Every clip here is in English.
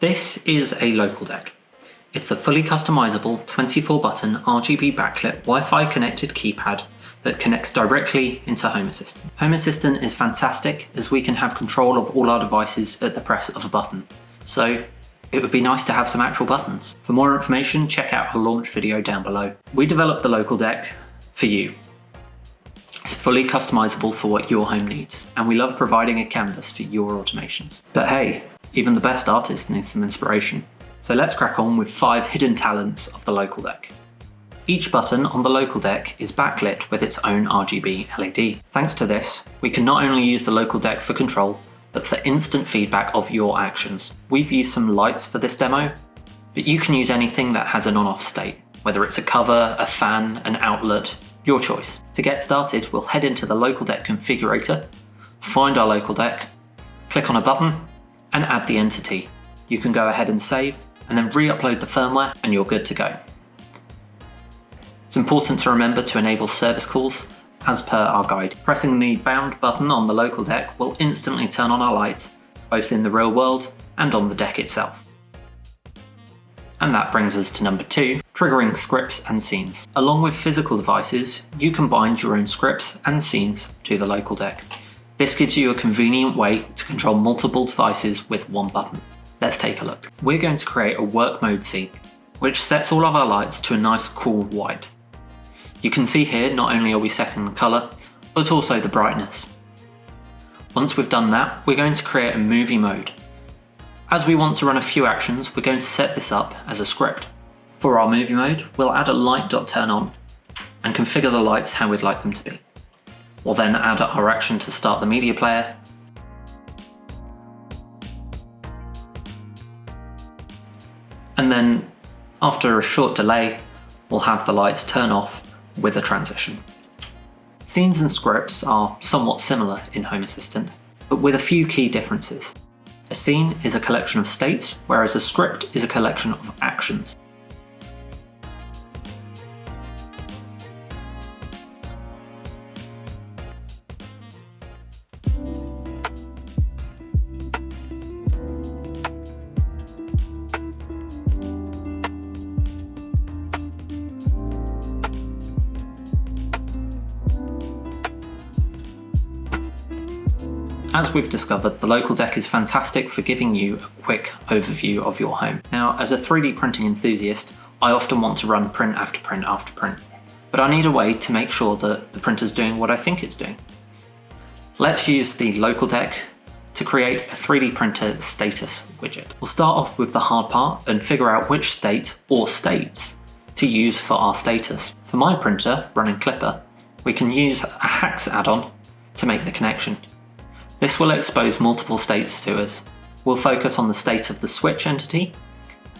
This is a LocalDeck. It's a fully customizable 24-button RGB backlit Wi-Fi connected keypad that connects directly into Home Assistant. Home Assistant is fantastic as we can have control of all our devices at the press of a button. So it would be nice to have some actual buttons. For more information, check out our launch video down below. We developed the LocalDeck for you. It's fully customizable for what your home needs, and we love providing a canvas for your automations. But hey, even the best artist needs some inspiration. So let's crack on with 5 hidden talents of the LocalDeck. Each button on the LocalDeck is backlit with its own RGB LED. Thanks to this, we can not only use the LocalDeck for control, but for instant feedback of your actions. We've used some lights for this demo, but you can use anything that has an on-off state, whether it's a cover, a fan, an outlet, your choice. To get started, we'll head into the LocalDeck configurator, find our LocalDeck, click on a button, and add the entity. You can go ahead and save, and then re-upload the firmware, and you're good to go. It's important to remember to enable service calls as per our guide. Pressing the bound button on the LocalDeck will instantly turn on our lights, both in the real world and on the deck itself. And that brings us to number 2, triggering scripts and scenes. Along with physical devices, you can bind your own scripts and scenes to the LocalDeck. This gives you a convenient way to control multiple devices with one button. Let's take a look. We're going to create a work mode scene, which sets all of our lights to a nice cool white. You can see here not only are we setting the colour, but also the brightness. Once we've done that, we're going to create a movie mode. As we want to run a few actions, we're going to set this up as a script. For our movie mode, we'll add a light.turn-on and configure the lights how we'd like them to be. We'll then add our action to start the media player, and then after a short delay, we'll have the lights turn off with a transition. Scenes and scripts are somewhat similar in Home Assistant, but with a few key differences. A scene is a collection of states, whereas a script is a collection of actions. As we've discovered, the LocalDeck is fantastic for giving you a quick overview of your home. Now, as a 3D printing enthusiast, I often want to run print after print after print, but I need a way to make sure that the printer's doing what I think it's doing. Let's use the LocalDeck to create a 3D printer status widget. We'll start off with the hard part and figure out which state or states to use for our status. For my printer, running Clipper, we can use a Hacks add-on to make the connection. This will expose multiple states to us. We'll focus on the state of the switch entity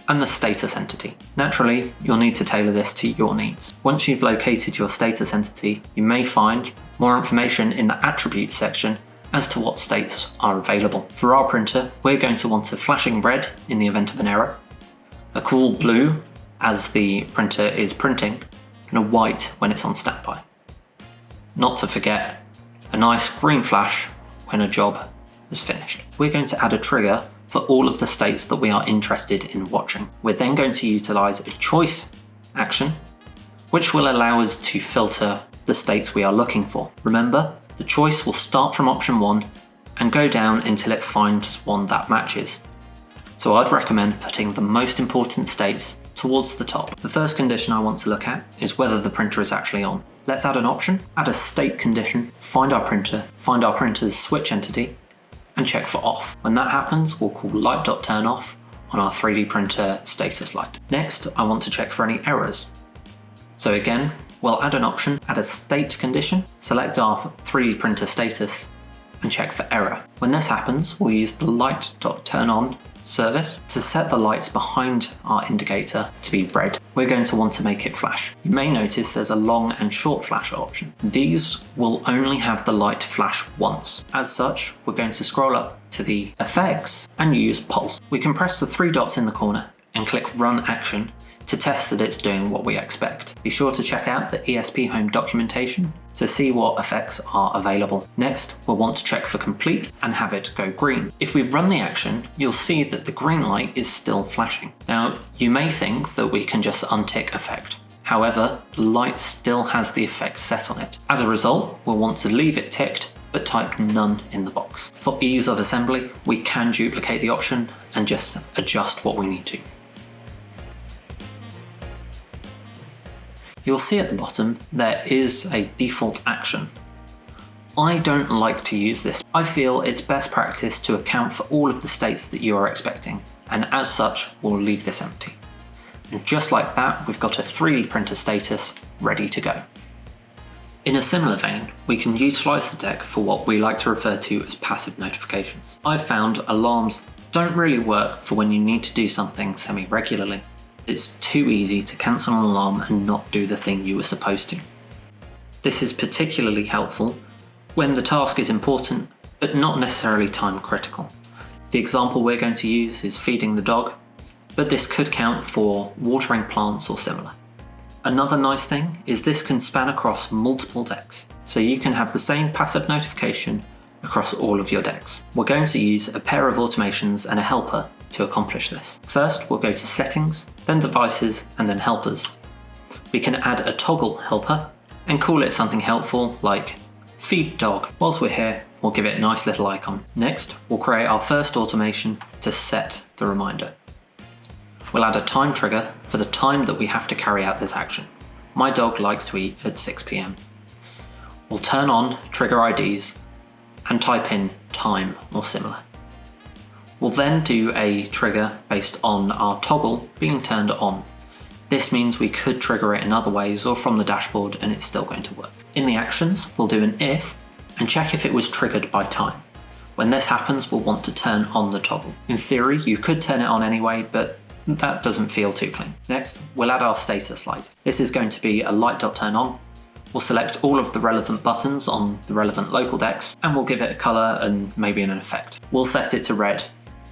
and the status entity. Naturally, you'll need to tailor this to your needs. Once you've located your status entity, you may find more information in the attributes section as to what states are available. For our printer, we're going to want a flashing red in the event of an error, a cool blue as the printer is printing, and a white when it's on standby. Not to forget, a nice green flash when a job is finished. We're going to add a trigger for all of the states that we are interested in watching. We're then going to utilize a choice action, which will allow us to filter the states we are looking for. Remember, the choice will start from option 1 and go down until it finds one that matches. So I'd recommend putting the most important states towards the top. The first condition I want to look at is whether the printer is actually on. Let's add an option, add a state condition, find our printer, find our printer's switch entity, and check for off. When that happens, we'll call light.turnoff on our 3D printer status light. Next, I want to check for any errors. So again, we'll add an option, add a state condition, select our 3D printer status, and check for error. When this happens, we'll use the light.turnOn service to set the lights behind our indicator to be red. We're going to want to make it flash. You may notice there's a long and short flash option. These will only have the light flash once. As such, we're going to scroll up to the effects and use pulse. We can press the 3 dots in the corner and click run action to test that it's doing what we expect. Be sure to check out the ESP Home documentation to see what effects are available. Next, we'll want to check for complete and have it go green. If we run the action, you'll see that the green light is still flashing. Now, you may think that we can just untick effect. However, the light still has the effect set on it. As a result, we'll want to leave it ticked, but type none in the box. For ease of assembly, we can duplicate the option and just adjust what we need to. You'll see at the bottom there is a default action. I don't like to use this. I feel it's best practice to account for all of the states that you are expecting, and as such, we'll leave this empty. And just like that, we've got a 3D printer status ready to go. In a similar vein, we can utilise the deck for what we like to refer to as passive notifications. I've found alarms don't really work for when you need to do something semi-regularly. It's too easy to cancel an alarm and not do the thing you were supposed to. This is particularly helpful when the task is important, but not necessarily time critical. The example we're going to use is feeding the dog, but this could count for watering plants or similar. Another nice thing is this can span across multiple decks, so you can have the same passive notification across all of your decks. We're going to use a pair of automations and a helper to accomplish this. First, we'll go to Settings, then Devices, and then Helpers. We can add a toggle helper and call it something helpful like Feed Dog. Whilst we're here, we'll give it a nice little icon. Next, we'll create our first automation to set the reminder. We'll add a time trigger for the time that we have to carry out this action. My dog likes to eat at 6 p.m. We'll turn on trigger IDs and type in time or similar. We'll then do a trigger based on our toggle being turned on. This means we could trigger it in other ways or from the dashboard and it's still going to work. In the actions, we'll do an if and check if it was triggered by time. When this happens, we'll want to turn on the toggle. In theory, you could turn it on anyway, but that doesn't feel too clean. Next, we'll add our status light. This is going to be a light dot turn on. We'll select all of the relevant buttons on the relevant local decks and we'll give it a colour and maybe an effect. We'll set it to red,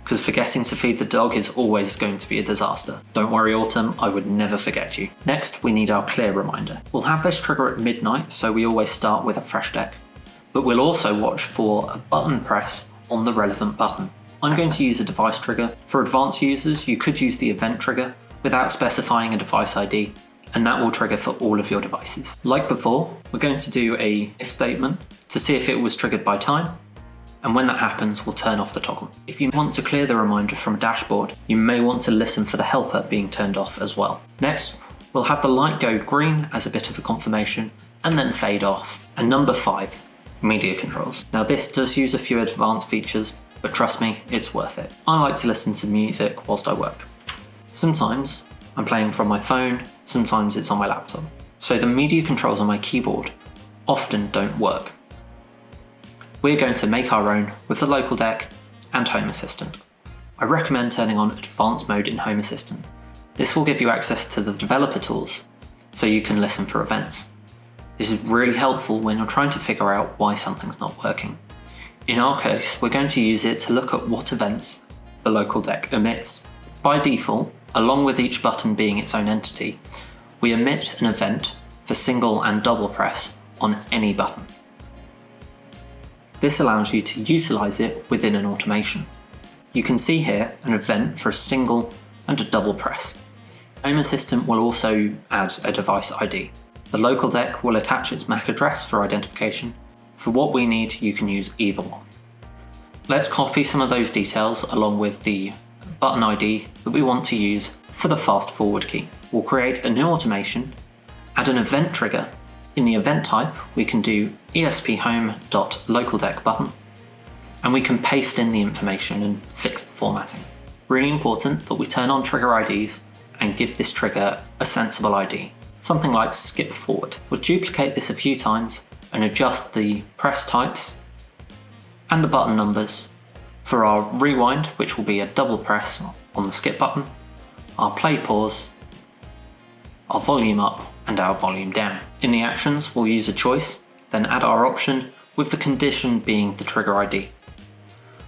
because forgetting to feed the dog is always going to be a disaster. Don't worry Autumn, I would never forget you. Next, we need our clear reminder. We'll have this trigger at midnight, so we always start with a fresh deck, but we'll also watch for a button press on the relevant button. I'm going to use a device trigger. For advanced users, you could use the event trigger without specifying a device ID, and that will trigger for all of your devices. Like before, we're going to do a if statement to see if it was triggered by time, and when that happens, we'll turn off the toggle. If you want to clear the reminder from a dashboard, you may want to listen for the helper being turned off as well. Next, we'll have the light go green as a bit of a confirmation, and then fade off. And number 5, media controls. Now this does use a few advanced features, but trust me, it's worth it. I like to listen to music whilst I work. Sometimes I'm playing from my phone, sometimes it's on my laptop. So the media controls on my keyboard often don't work. We're going to make our own with the LocalDeck and Home Assistant. I recommend turning on Advanced Mode in Home Assistant. This will give you access to the developer tools, so you can listen for events. This is really helpful when you're trying to figure out why something's not working. In our case, we're going to use it to look at what events the LocalDeck emits. By default, along with each button being its own entity, we emit an event for single and double press on any button. This allows you to utilize it within an automation. You can see here an event for a single and a double press. Home Assistant will also add a device ID. The LocalDeck will attach its MAC address for identification. For what we need, you can use either one. Let's copy some of those details along with the button ID that we want to use for the fast forward key. We'll create a new automation, add an event trigger. In the event type, we can do esphome.localdeck button, and we can paste in the information and fix the formatting. Really important that we turn on trigger IDs and give this trigger a sensible ID, something like skip forward. We'll duplicate this a few times and adjust the press types and the button numbers for our rewind, which will be a double press on the skip button, our play pause, our volume up, and our volume down. In the actions, we'll use a choice, then add our option with the condition being the trigger ID.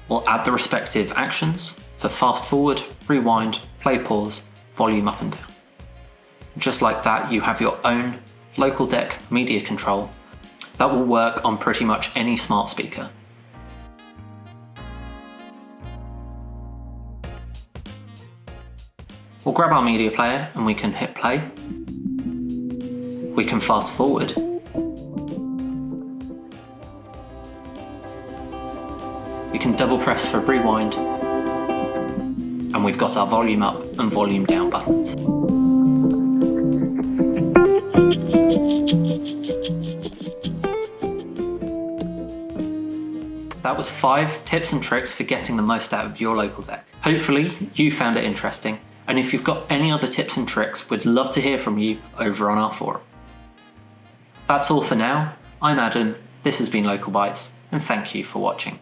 We'll add the respective actions for fast forward, rewind, play pause, volume up and down. Just like that, you have your own LocalDeck media control that will work on pretty much any smart speaker. We'll grab our media player and we can hit play. We can fast forward. We can double press for rewind. And we've got our volume up and volume down buttons. That was 5 tips and tricks for getting the most out of your LocalDeck. Hopefully you found it interesting, and if you've got any other tips and tricks, we'd love to hear from you over on our forum. That's all for now. I'm Addon, this has been Local Bytes, and thank you for watching.